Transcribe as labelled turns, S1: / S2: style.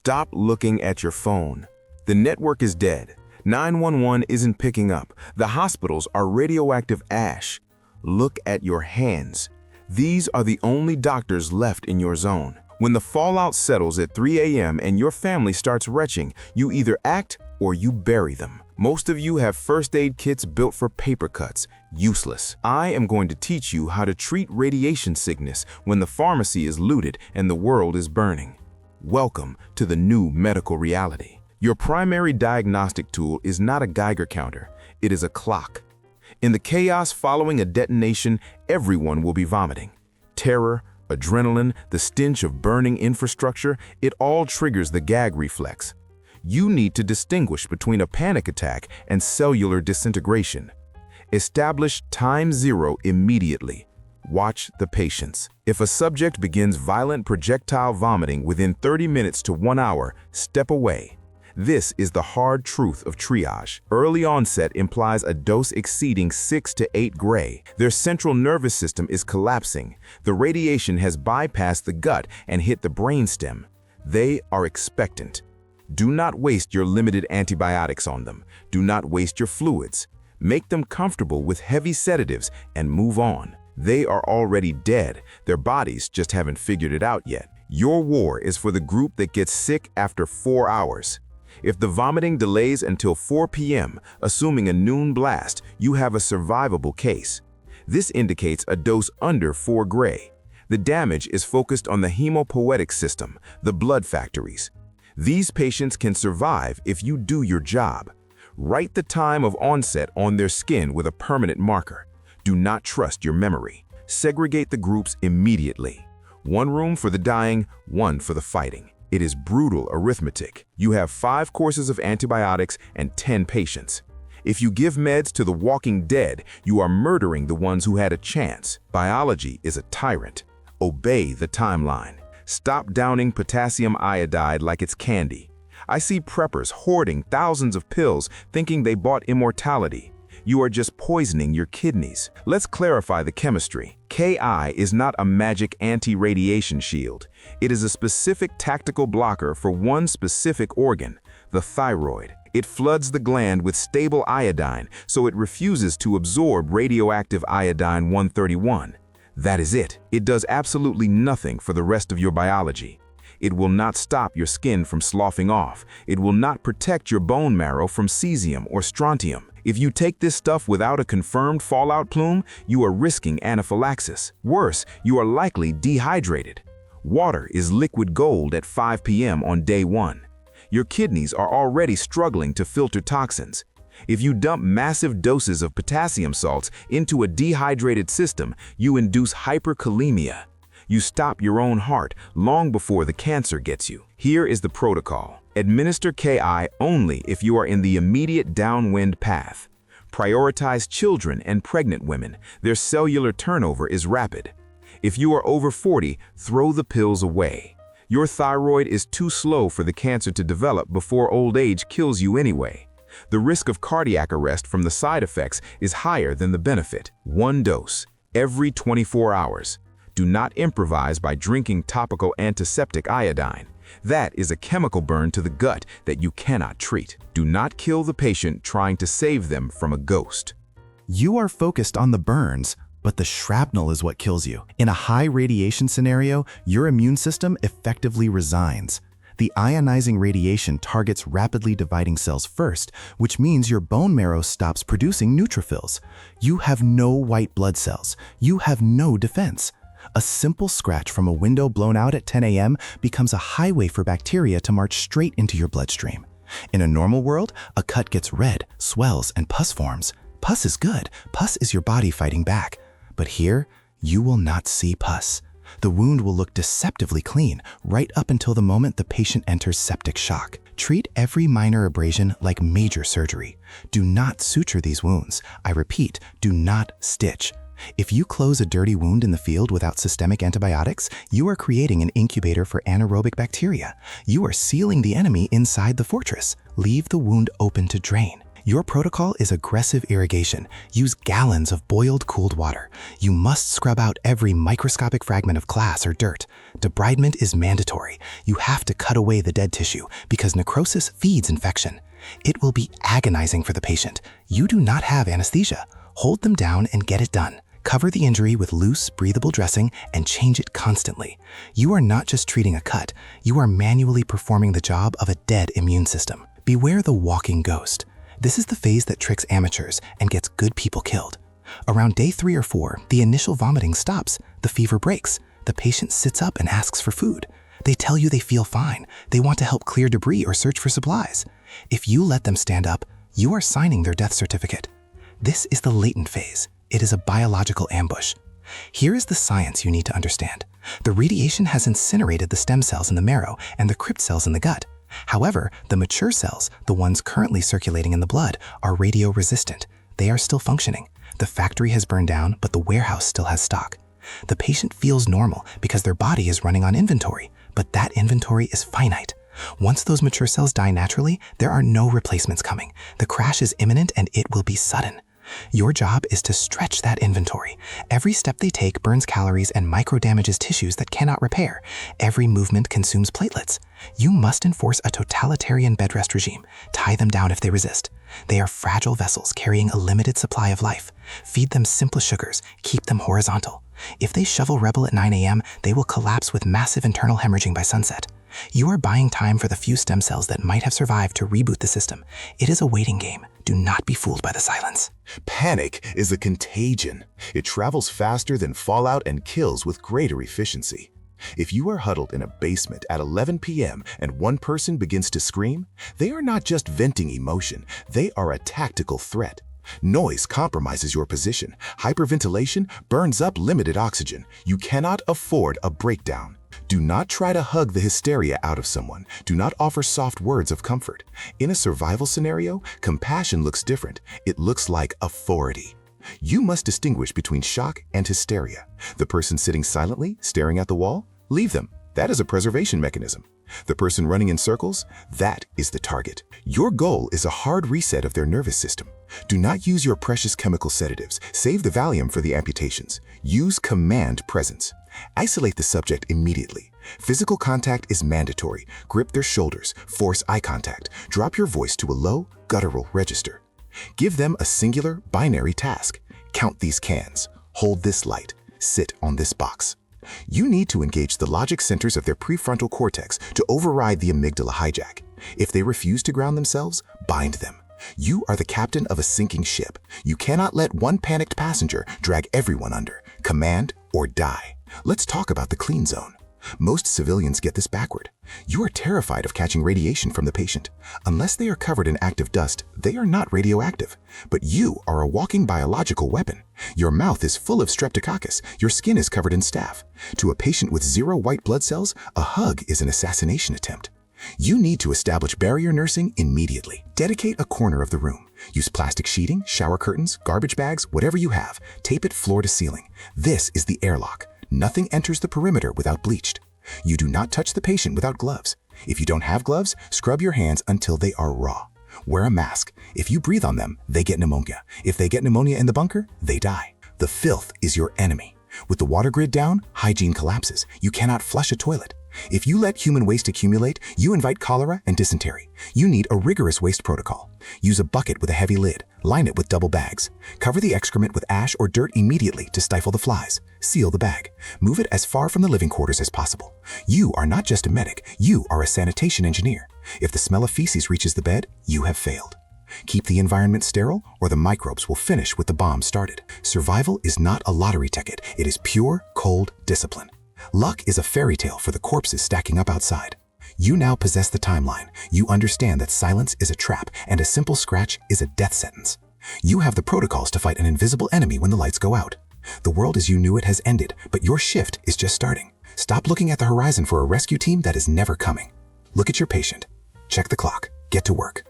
S1: Stop looking at your phone. The network is dead. 911 isn't picking up. The hospitals are radioactive ash. Look at your hands. These are the only doctors left in your zone. When the fallout settles at 3 a.m. and your family starts retching, you either act or you bury them. Most of you have first aid kits built for paper cuts. Useless. I am going to teach you how to treat radiation sickness when the pharmacy is looted and the world is burning. Welcome to the new medical reality. Your primary diagnostic tool is not a Geiger counter. It is a clock. In the chaos following a detonation, everyone will be vomiting. Terror, adrenaline, the stench of burning infrastructure, it all triggers the gag reflex. You need to distinguish between a panic attack and cellular disintegration. Establish time zero immediately. Watch the patients. If a subject begins violent projectile vomiting within 30 minutes to 1 hour, step away. This is the hard truth of triage. Early onset implies a dose exceeding 6 to 8 gray. Their central nervous system is collapsing. The radiation has bypassed the gut and hit the brainstem. They are expectant. Do not waste your limited antibiotics on them. Do not waste your fluids. Make them comfortable with heavy sedatives and move on. They are already dead. Their bodies just haven't figured it out yet. Your war is for the group that gets sick after 4 hours. If the vomiting delays until 4 p.m., assuming a noon blast, you have a survivable case. This indicates a dose under 4 gray. The damage is focused on the hemopoietic system, the blood factories. These patients can survive if you do your job. Write the time of onset on their skin with a permanent marker. Do not trust your memory. Segregate the groups immediately. 1 room for the dying, 1 for the fighting. It is brutal arithmetic. You have 5 courses of antibiotics and 10 patients. If you give meds to the walking dead, you are murdering the ones who had a chance. Biology is a tyrant. Obey the timeline. Stop downing potassium iodide like it's candy. I see preppers hoarding thousands of pills thinking they bought immortality. You are just poisoning your kidneys. Let's clarify the chemistry. Ki is not a magic anti-radiation shield. It is a specific tactical blocker for one specific organ, the thyroid. It floods the gland with stable iodine, so it refuses to absorb radioactive iodine-131. That is it. It does absolutely nothing for the rest of your biology. It will not stop your skin from sloughing off. It will not protect your bone marrow from cesium or strontium. If you take this stuff without a confirmed fallout plume, you are risking anaphylaxis. Worse, you are likely dehydrated. Water is liquid gold at 5 p.m. on day 1. Your kidneys are already struggling to filter toxins. If you dump massive doses of potassium salts into a dehydrated system, you induce hyperkalemia. You stop your own heart long before the cancer gets you. Here is the protocol. Administer Ki only if you are in the immediate downwind path. Prioritize children and pregnant women. Their cellular turnover is rapid. If you are over 40, throw the pills away. Your thyroid is too slow for the cancer to develop before old age kills you anyway. The risk of cardiac arrest from the side effects is higher than the benefit. 1 dose, every 24 hours. Do not improvise by drinking topical antiseptic iodine. That is a chemical burn to the gut that you cannot treat. Do not kill the patient trying to save them from a ghost.
S2: You are focused on the burns, but the shrapnel is what kills you. In a high radiation scenario, your immune system effectively resigns. The ionizing radiation targets rapidly dividing cells first, which means your bone marrow stops producing neutrophils. You have no white blood cells. You have no defense. A simple scratch from a window blown out at 10 a.m. becomes a highway for bacteria to march straight into your bloodstream. In a normal world, a cut gets red, swells, and pus forms. Pus is good. Pus is your body fighting back. But here, you will not see pus. The wound will look deceptively clean right up until the moment the patient enters septic shock. Treat every minor abrasion like major surgery. Do not suture these wounds. I repeat, do not stitch. If you close a dirty wound in the field without systemic antibiotics, you are creating an incubator for anaerobic bacteria. You are sealing the enemy inside the fortress. Leave the wound open to drain. Your protocol is aggressive irrigation. Use gallons of boiled cooled water. You must scrub out every microscopic fragment of glass or dirt. Debridement is mandatory. You have to cut away the dead tissue because necrosis feeds infection. It will be agonizing for the patient. You do not have anesthesia. Hold them down and get it done. Cover the injury with loose, breathable dressing and change it constantly. You are not just treating a cut, you are manually performing the job of a dead immune system. Beware the walking ghost. This is the phase that tricks amateurs and gets good people killed. Around day 3 or 4, the initial vomiting stops, the fever breaks, the patient sits up and asks for food. They tell you they feel fine, they want to help clear debris or search for supplies. If you let them stand up, you are signing their death certificate. This is the latent phase. It is a biological ambush. Here is the science you need to understand. The radiation has incinerated the stem cells in the marrow and the crypt cells in the gut. However, the mature cells, the ones currently circulating in the blood, are radio-resistant. They are still functioning. The factory has burned down, but the warehouse still has stock. The patient feels normal because their body is running on inventory, but that inventory is finite. Once those mature cells die naturally, there are no replacements coming. The crash is imminent and it will be sudden. Your job is to stretch that inventory. Every step they take burns calories and micro-damages tissues that cannot repair. Every movement consumes platelets. You must enforce a totalitarian bed rest regime. Tie them down if they resist. They are fragile vessels carrying a limited supply of life. Feed them simple sugars. Keep them horizontal. If they shovel rebel at 9 a.m., they will collapse with massive internal hemorrhaging by sunset. You are buying time for the few stem cells that might have survived to reboot the system. It is a waiting game. Do not be fooled by the silence.
S1: Panic is a contagion. It travels faster than fallout and kills with greater efficiency. If you are huddled in a basement at 11 p.m. and one person begins to scream, they are not just venting emotion, they are a tactical threat. Noise compromises your position. Hyperventilation burns up limited oxygen. You cannot afford a breakdown. Do not try to hug the hysteria out of someone. Do not offer soft words of comfort. In a survival scenario, compassion looks different. It looks like authority. You must distinguish between shock and hysteria. The person sitting silently, staring at the wall, leave them. That is a preservation mechanism. The person running in circles, that is the target. Your goal is a hard reset of their nervous system. Do not use your precious chemical sedatives. Save the Valium for the amputations. Use command presence. Isolate the subject immediately. Physical contact is mandatory. Grip their shoulders. Force eye contact. Drop your voice to a low, guttural register. Give them a singular, binary task. Count these cans. Hold this light. Sit on this box. You need to engage the logic centers of their prefrontal cortex to override the amygdala hijack. If they refuse to ground themselves, bind them. You are the captain of a sinking ship. You cannot let one panicked passenger drag everyone under. Command or die. Let's talk about the clean zone. Most civilians get this backward. You are terrified of catching radiation from the patient. Unless they are covered in active dust, they are not radioactive. But you are a walking biological weapon. Your mouth is full of streptococcus. Your skin is covered in staph. To a patient with 0 white blood cells, a hug is an assassination attempt. You need to establish barrier nursing immediately. Dedicate a corner of the room. Use plastic sheeting, shower curtains, garbage bags, whatever you have. Tape it floor to ceiling. This is the airlock. Nothing enters the perimeter without bleached. You do not touch the patient without gloves. If you don't have gloves, scrub your hands until they are raw. Wear a mask. If you breathe on them, they get pneumonia. If they get pneumonia in the bunker, they die. The filth is your enemy. With the water grid down, hygiene collapses. You cannot flush a toilet. If you let human waste accumulate, you invite cholera and dysentery. You need a rigorous waste protocol. Use a bucket with a heavy lid. Line it with double bags. Cover the excrement with ash or dirt immediately to stifle the flies. Seal the bag. Move it as far from the living quarters as possible. You are not just a medic, you are a sanitation engineer. If the smell of feces reaches the bed, you have failed. Keep the environment sterile or the microbes will finish with the bomb started. Survival is not a lottery ticket, it is pure, cold discipline. Luck is a fairy tale for the corpses stacking up outside. You now possess the timeline. You understand that silence is a trap and a simple scratch is a death sentence. You have the protocols to fight an invisible enemy when the lights go out. The world as you knew it has ended, but your shift is just starting. Stop looking at the horizon for a rescue team that is never coming. Look at your patient. Check the clock. Get to work.